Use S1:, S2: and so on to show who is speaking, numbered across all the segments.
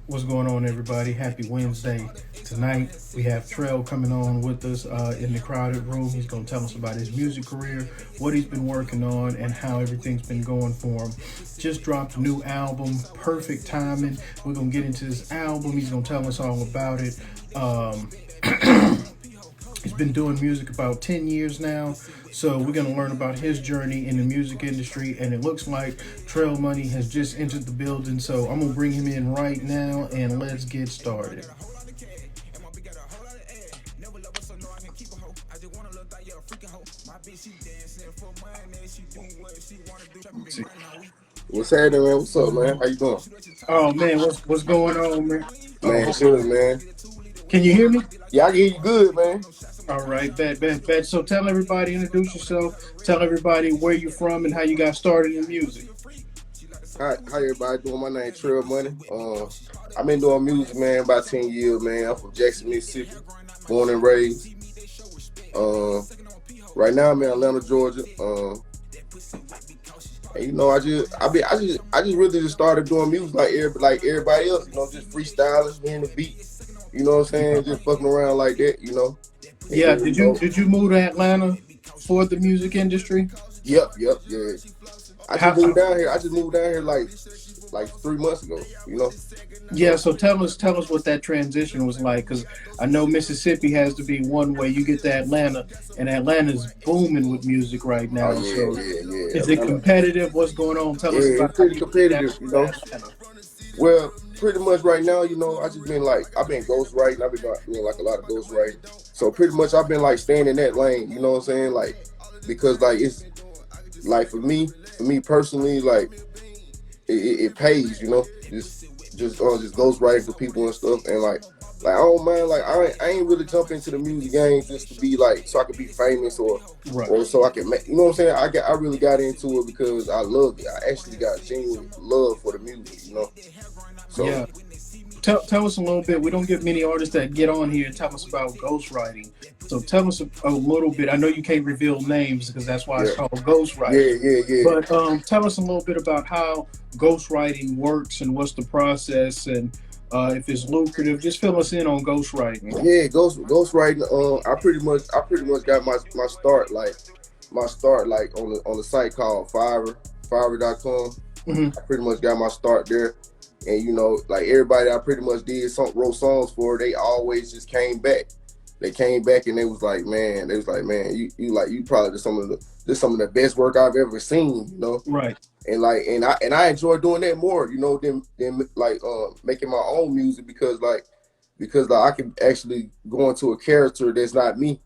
S1: What's going on, everybody? Happy Wednesday. Tonight, we have Trell coming on with us in the crowded room. He's going to tell us about his music career, what he's been working on, and how everything's been going for him. Just dropped a new album, perfect timing. We're going to get into this album. He's going to tell us all about it. Um, He's been doing music about 10 years now. So we're going to learn about his journey in the music industry. And it looks like Trell Money has just entered the building. So I'm going to bring him in right now and let's get started. See.
S2: What's happening, man? What's up, man? How you doing?
S1: Oh, man, what's going on, man?
S2: Man,
S1: Oh,
S2: sure, man.
S1: can you hear me?
S2: Yeah, I can hear you good, man.
S1: All right, bet. So tell everybody, introduce yourself. Tell everybody where you're from and how you got started in music.
S2: How everybody doing? My name Trell Money. I've been doing music, man, about 10 years, man. I'm from Jackson, Mississippi, born and raised. Right now I'm in Atlanta, Georgia. And I just really just started doing music like everybody else, just freestyling, hearing the beat. You know what I'm saying? Just fucking around like that. And
S1: Yeah,
S2: then,
S1: did you move to Atlanta for the music industry?
S2: Yep, yeah. I
S1: How,
S2: just moved down here. Like 3 months ago.
S1: yeah, so tell us what that transition was like, because I know Mississippi has to be one way. You get to Atlanta, and Atlanta's booming with music right
S2: Oh
S1: now. So
S2: yeah.
S1: is it competitive? What's going on? Tell us
S2: Yeah,
S1: about
S2: it's
S1: how
S2: pretty
S1: you get that
S2: competitive.
S1: to Atlanta.
S2: Well, pretty much right now, I've been ghostwriting. I've been doing like a lot of ghostwriting. So pretty much I've been like staying in that lane. You know what I'm saying? Like because like it's like for me personally, like it pays. Just ghostwriting for people and stuff, and like I don't mind. Like I ain't really jump into the music game just to be like so I could be famous
S1: Right.
S2: or so I can make. You know what I'm saying? I really got into it because I love it. I actually got genuine love for the music. So
S1: Yeah. Tell us a little bit. We don't get many artists that get on here and tell us about ghostwriting. So tell us a little bit. I know you can't reveal names because that's why it's
S2: yeah,
S1: called ghostwriting.
S2: yeah.
S1: But tell us a little bit about how ghostwriting works and what's the process and if it's lucrative. Just fill us in on ghostwriting.
S2: Yeah, ghostwriting. I pretty much got my start like on the site called Fiverr.com.
S1: Hmm.
S2: I pretty much got my start there, and like everybody I pretty much wrote songs for. They always just came back. They came back and they was like, man, you probably some of the best work I've ever seen.
S1: Right.
S2: And I enjoy doing that more, than like making my own music because I can actually go into a character that's not me,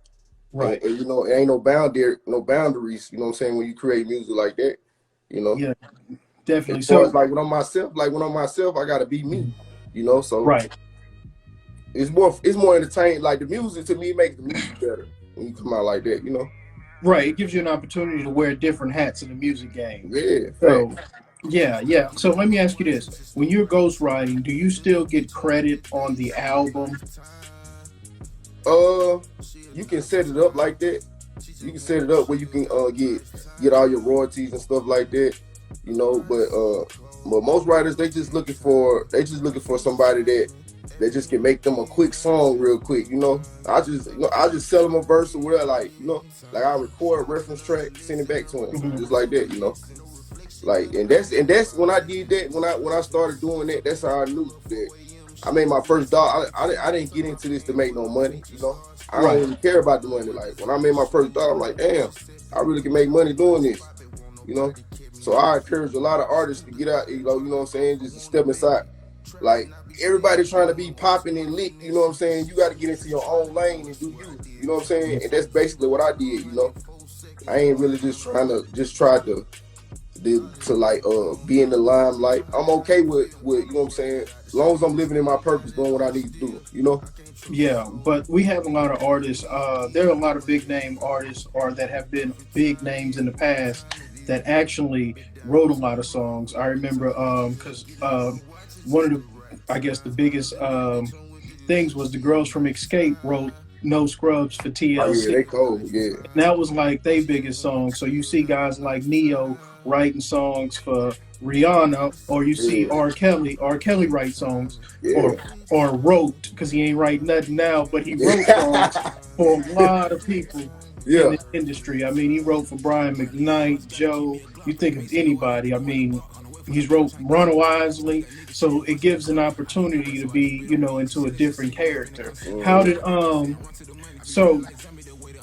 S1: Right.
S2: and it ain't no boundaries. You know what I'm saying? When you create music like that, you know,
S1: Yeah.
S2: as
S1: Definitely.
S2: far as
S1: So.
S2: like when I'm myself, I gotta be me. So
S1: Right.
S2: it's more entertaining. Like the music to me makes the music better when you come out like that.
S1: Right. It gives you an opportunity to wear different hats in the music game.
S2: Yeah,
S1: So.
S2: fact.
S1: Yeah. So let me ask you this: when you're ghostwriting, do you still get credit on the album?
S2: Uh, you can set it up like that. You can set it up where you can get all your royalties and stuff like that. But most writers they just looking for somebody that just can make them a quick song real quick. I just sell them a verse or whatever. Like I record a reference track, send it back to him
S1: Mhm.
S2: just like that. Like and that's when I did that when I started doing that. That's how I knew that I made my first dollar. I didn't get into this to make no money. I don't
S1: Right.
S2: even care about the money. Like when I made my first dollar, I'm like, damn, I really can make money doing this. You know, so I encourage a lot of artists to get out. You know what I'm saying, just to step inside. Like everybody's trying to be popping and lit. You know what I'm saying? You got to get into your own lane and do you. You know what I'm saying? And that's basically what I did. I ain't really just try to like be in the limelight. I'm okay with you know what I'm saying, as long as I'm living in my purpose, doing what I need to do.
S1: Yeah, but we have a lot of artists. There are a lot of big name artists, or that have been big names in the past, that actually wrote a lot of songs. I remember because one of the, I guess the biggest things was the girls from Escape wrote No Scrubs for
S2: Oh yeah,
S1: TLC.
S2: they cold. Yeah,
S1: And that was like their biggest song. So you see guys like Neo writing songs for Rihanna, or you see
S2: yeah,
S1: R. Kelly. R. Kelly write songs
S2: yeah,
S1: for, or wrote, because he ain't writing nothing now, but he wrote songs
S2: yeah,
S1: for a lot of people in
S2: yeah.
S1: the industry. I mean, he wrote for Brian McKnight, Joe. You think of anybody. I mean, he's wrote Run Wisely, so it gives an opportunity to be, into a different character. How
S2: Mhm.
S1: did so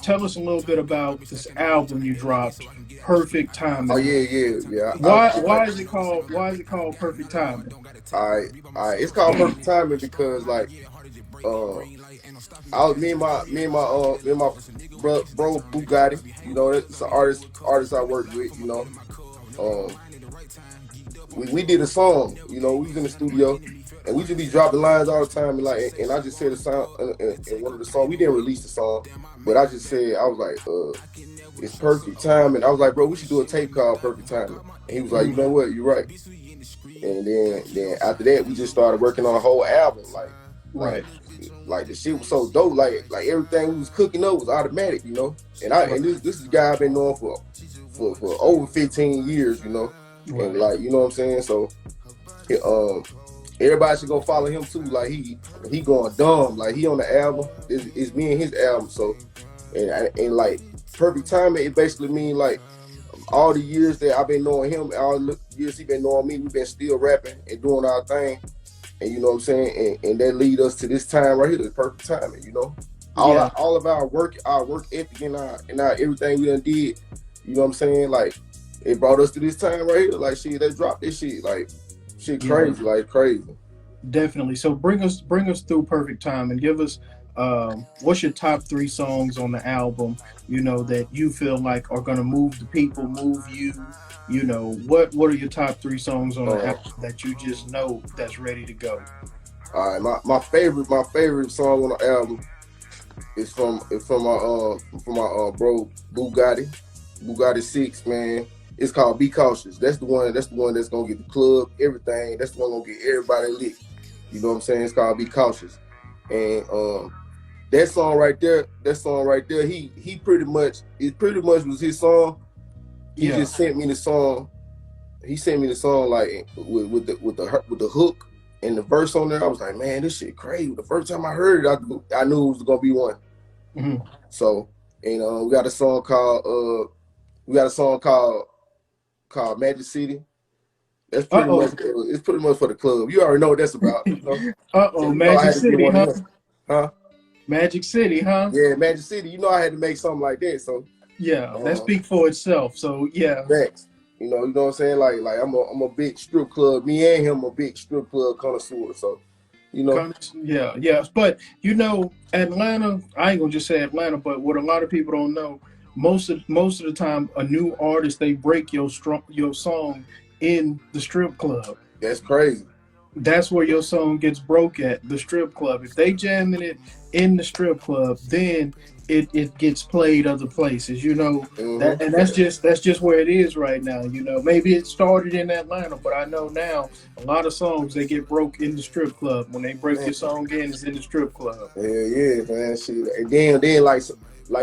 S1: tell us a little bit about this album you dropped, Perfect
S2: Oh
S1: Timing.
S2: yeah, yeah, yeah.
S1: Why is it called Perfect Timing?
S2: It's called perfect timing because like uh I was me and my bro Bugatti, you know, it's an artist I work with, you know. Um we did a song, you know, we was in the studio and we just be dropping lines all the time and like and I just said a song in one of the songs. We didn't release the song, but I just said I was like, it's perfect timing. I was like, bro, we should do a tape called Perfect Timing. And he was like, you know what, you're right. And then after that, we just started working on a whole album. Like,
S1: Right,
S2: like the shit was so dope. Like everything we was cooking up was automatic, you know.
S1: right,
S2: And this is a guy I've been knowing for over 15 years, you know. And
S1: right.
S2: like, you know what I'm saying? So, everybody should go follow him too. Like he going dumb. Like he on the album. It's me and his album. So, and like Perfect Timing, it basically mean like all the years that I've been knowing him, all the years he been knowing me, we've been still rapping and doing our thing. And you know what I'm saying? And that lead us to this time right here, the perfect timing, you know?
S1: Yeah,
S2: All of our work ethic and our everything we done did, you know what I'm saying? Like it brought us to this time right here. Like shit, they dropped this shit. Like shit
S1: yeah,
S2: crazy, like crazy.
S1: definitely. So bring us through Perfect Time and give us what's your top three songs on the album, that you feel like are gonna move the people, move you. What are your top three songs on the
S2: Uh,
S1: album that you just know that's ready to go?
S2: all right, my favorite song on the album is from my bro Bugatti 6, man. It's called Be Cautious. That's the one that's gonna get the club, everything. That's the one gonna get everybody lit. You know what I'm saying? It's called Be Cautious. And that song right there, he pretty much was his song. He
S1: Yeah,
S2: just sent me the song. He sent me the song like with the hook and the verse on there. I was like, man, this shit crazy. The first time I heard it, I knew it was gonna be one.
S1: hmm
S2: So, and we got a song called Magic City. That's
S1: uh
S2: pretty much
S1: oh.
S2: it's pretty much for the club. You already know what that's about, you know. So
S1: Uh-oh,
S2: you know I
S1: Magic
S2: had to get
S1: City,
S2: one of
S1: huh?
S2: them, huh?
S1: Magic City, huh?
S2: Yeah, Magic City. You know I had to make something like that. So
S1: Yeah, that
S2: uh,
S1: speaks for itself. So yeah,
S2: next, you know what I'm saying? Like I'm a big strip club. Me and him a big strip club connoisseur. So you know,
S1: yeah, yes. But Atlanta. I ain't gonna just say Atlanta, but what a lot of people don't know, most of the time, a new artist they break your song in the strip club.
S2: that's crazy.
S1: That's where your song gets broke at, the strip club. If they jamming it in the strip club, then it gets played other places, that, and
S2: Yeah,
S1: that's just where it is right now. Maybe it started in Atlanta, but I know now a lot of songs they get broke in the strip club. When they break
S2: man.
S1: your song in, it's in the strip club.
S2: Yeah, man. Shit. And then like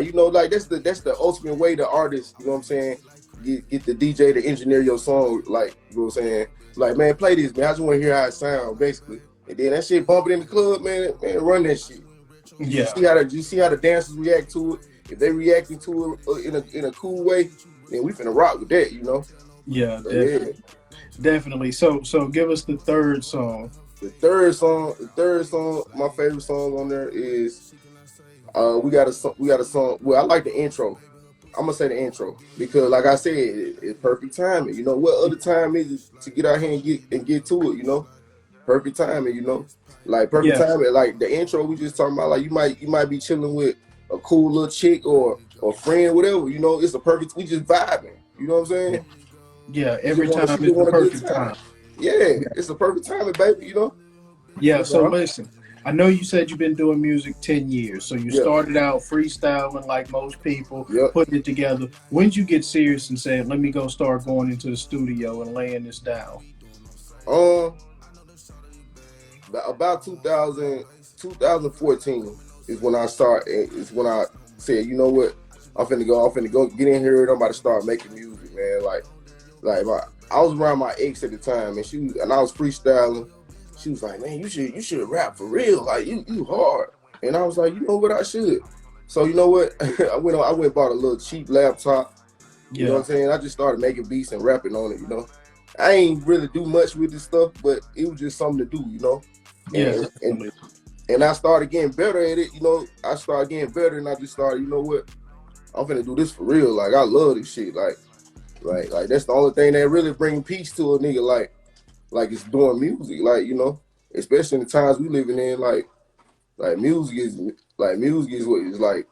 S2: you know, like that's the ultimate way the artist, you know what I'm saying, get the DJ to engineer your song, like, you know what I'm saying? Like, man, play this, man. I just want to hear how it sounds, basically. And then that shit bump it in the club, man, run that shit.
S1: Yeah,
S2: You see how the dancers react to it? If they reacting to it in a cool way, then we finna rock with that, you know?
S1: yeah,
S2: So yeah.
S1: definitely. So give us the third song.
S2: The third song, my favorite song on there is we got a song. Well, I like the intro. I'm gonna say the intro because, like I said, it's perfect timing. You know what other time is it to get out here and get to it? You know, perfect timing. You know, like perfect
S1: Yeah,
S2: timing. Like the intro we just talking about. Like you might be chilling with a cool little chick or friend, whatever. You know, it's a perfect. We just vibing. You know what I'm saying?
S1: yeah.
S2: We just
S1: Every
S2: want
S1: time
S2: she
S1: is
S2: just
S1: the
S2: want a good
S1: perfect
S2: time.
S1: time.
S2: Yeah, it's a perfect timing, baby. You know.
S1: Yeah,
S2: That's
S1: so
S2: all.
S1: listen, I know you said you've been doing music 10 years. So you
S2: Yeah.
S1: started out freestyling like most people,
S2: Yep.
S1: putting it together. When did you get serious and said, let me go start going into the studio and laying this down?
S2: Um, about 2014. is when I start. Is when I said, you know what, I'm finna go get in here, and I'm about to start making music, man. I was around my ex at the time, and I was freestyling. She was like, man, you should rap for real, like you hard. And I was like, you know what, I should. So you know what, I went and bought a little cheap laptop. You know what
S1: Yeah.
S2: I'm saying? I just started making beats and rapping on it. You know, I ain't really do much with this stuff, but it was just something to do. You know,
S1: Yeah,
S2: and and
S1: definitely.
S2: and I started getting better at it. You know, I started getting better, and I just started. You know what? I'm finna do this for real. Like I love this shit. Like that's the only thing that really bring peace to a nigga. Like it's doing music. Like you know, especially in the times we living in. Like music is what is like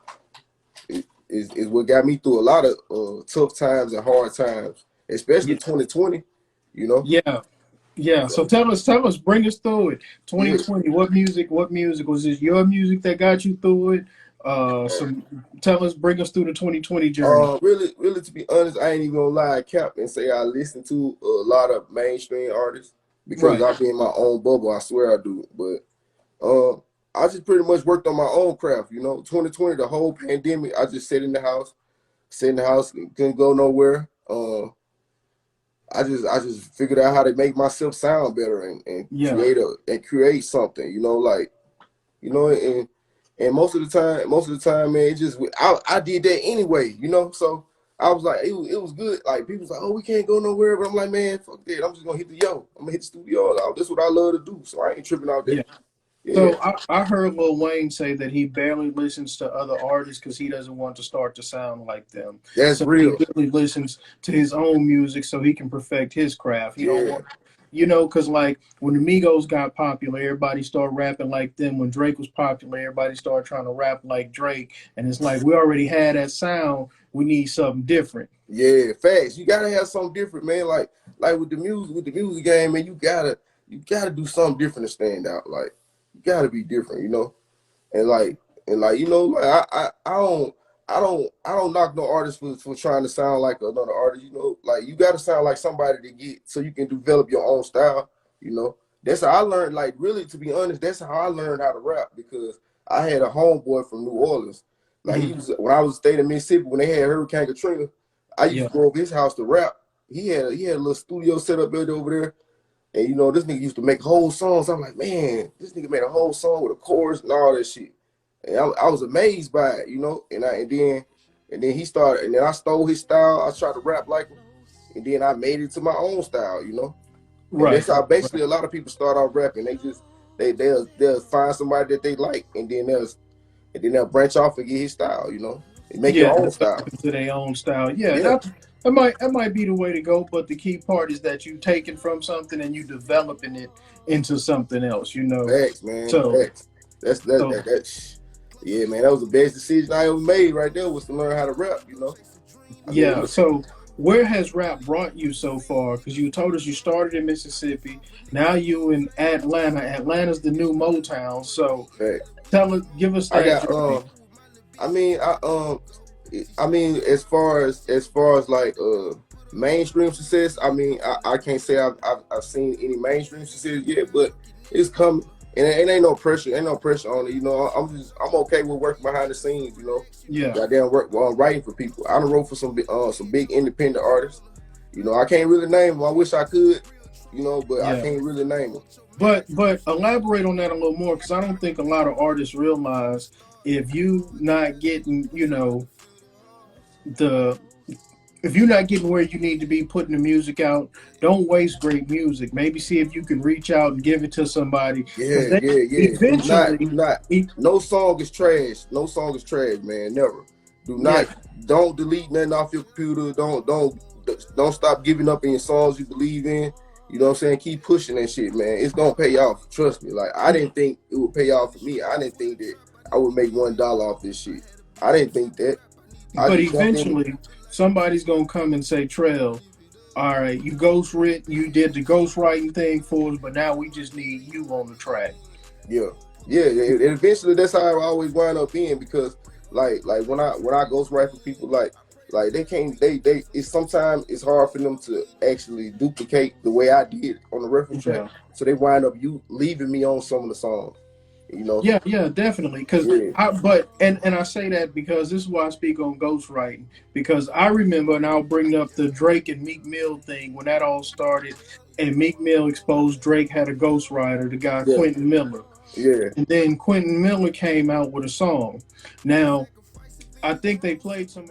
S2: is what got me through a lot of tough times and hard times, especially
S1: Yeah.
S2: 2020. You know.
S1: Yeah. Yeah. So tell us, bring us through it.
S2: Yeah.
S1: 2020. What music was this? Your music that got you through it? Some. Tell us, bring us through the 2020 journey.
S2: Really, to be honest, I ain't even gonna lie, cap and say I listen to a lot of mainstream artists because
S1: Right.
S2: I be in my own bubble. I swear I do. But I just pretty much worked on my own craft. You know, 2020, the whole pandemic, I just sat in the house, couldn't go nowhere. I just figured out how to make myself sound better and
S1: Yeah.
S2: create something. You know, like you know, and most of the time, man, it just I did that anyway, you know. So I was like, it was good. Like people was like, oh, we can't go nowhere, but I'm like, man, fuck that. I'm just gonna hit the yo. I'm gonna hit the studio. That's what I love to do. So I ain't tripping out
S1: Yeah.
S2: that. Yeah,
S1: So I heard Lil Wayne say that he barely listens to other artists because he doesn't want to start to sound like them.
S2: that's
S1: So he
S2: real.
S1: really listens to his own music so he can perfect his craft. He don't
S2: Yeah,
S1: want, because like when the Migos got popular, everybody started rapping like them. When Drake was popular, everybody started trying to rap like Drake. And it's like we already had that sound. We need something different.
S2: yeah, facts. You gotta have something different, man. Like with the music game, man, you gotta do something different to stand out. Like you gotta be different, you know. And like you know, like I don't knock no artist for trying to sound like another artist. You know, like you got to sound like somebody to get so you can develop your own style. You know, that's how I learned. Like really, to be honest, that's how I learned how to rap because I had a homeboy from New Orleans. Like he
S1: Mhm.
S2: was when I was staying in Mississippi when they had Hurricane Katrina. I used
S1: Yeah.
S2: to go over his house to rap. He had a little studio set up over there. And you know, this nigga used to make whole songs. I'm like, man, this nigga made a whole song with a chorus and all that shit. And I was amazed by it, you know. And then he started, and then I stole his style. I tried to rap like him, and then I made it to my own style, you know. And
S1: Right.
S2: that's how basically
S1: Right.
S2: a lot of people start off rapping. They'll find somebody that they like, and then they'll branch off and get his style, you know, and make
S1: Yeah,
S2: your own
S1: develop
S2: style.
S1: into their own style. Yeah,
S2: Yeah,
S1: that might be the way to go. But the key part is that you take it from something and you developing it into something else.
S2: facts, man,
S1: So
S2: facts. That's that
S1: so
S2: that that. Yeah, man, that was the best decision I ever made right there was to learn how to rap, you know. I mean,
S1: yeah. So where has rap brought you so far? Because you told us you started in Mississippi. Now you in Atlanta. Atlanta's the new Motown. So
S2: fact.
S1: give us
S2: I
S1: that
S2: got
S1: journey.
S2: I mean, I mean, as far as like mainstream success, I mean, I can't say I've seen any mainstream success yet, but it's coming, and it ain't no pressure, on it. You know, I'm okay with working behind the scenes. You know,
S1: Yeah,
S2: goddamn work while I'm writing for people. I done wrote for some big independent artists. You know, I can't really name them. I wish I could. You know, but I
S1: yeah.
S2: can't really name them.
S1: But elaborate on that a little more because I don't think a lot of artists realize if you not getting the if you're not getting where you need to be putting the music out, don't waste great music. Maybe see if you can reach out and give it to somebody because
S2: Yeah,
S1: they
S2: yeah, yeah.
S1: eventually,
S2: Do not. No song is trash. No song is trash, man. Never. Do
S1: yeah,
S2: not. Don't delete nothing off your computer. Don't stop giving up in your songs you believe in. You know what I'm saying? Keep pushing that shit, man. It's gonna pay off. Trust me. Like I didn't think it would pay off for me. I didn't think that I would make $1 off this shit. I didn't think that. I
S1: but
S2: just jumped in.
S1: eventually somebody's gonna come and say, Trell, all right, you did the ghostwriting thing for us, but now we just need you on the track.
S2: Yeah, yeah, and eventually that's how I always wind up being because like when I ghostwrite for people like they can't they it's sometimes it's hard for them to actually duplicate the way I did on the reference track,
S1: Yeah,
S2: so they wind up you leaving me on some of the songs, You know,
S1: Yeah, definitely. Cause
S2: yeah,
S1: and I say that because this is why I speak on ghostwriting. Because I remember, and I'll bring up the Drake and Meek Mill thing when that all started, and Meek Mill exposed Drake had a ghostwriter, the guy
S2: yeah,
S1: Quentin Miller,
S2: yeah.
S1: and then Quentin Miller came out with a song. Now I think they played some.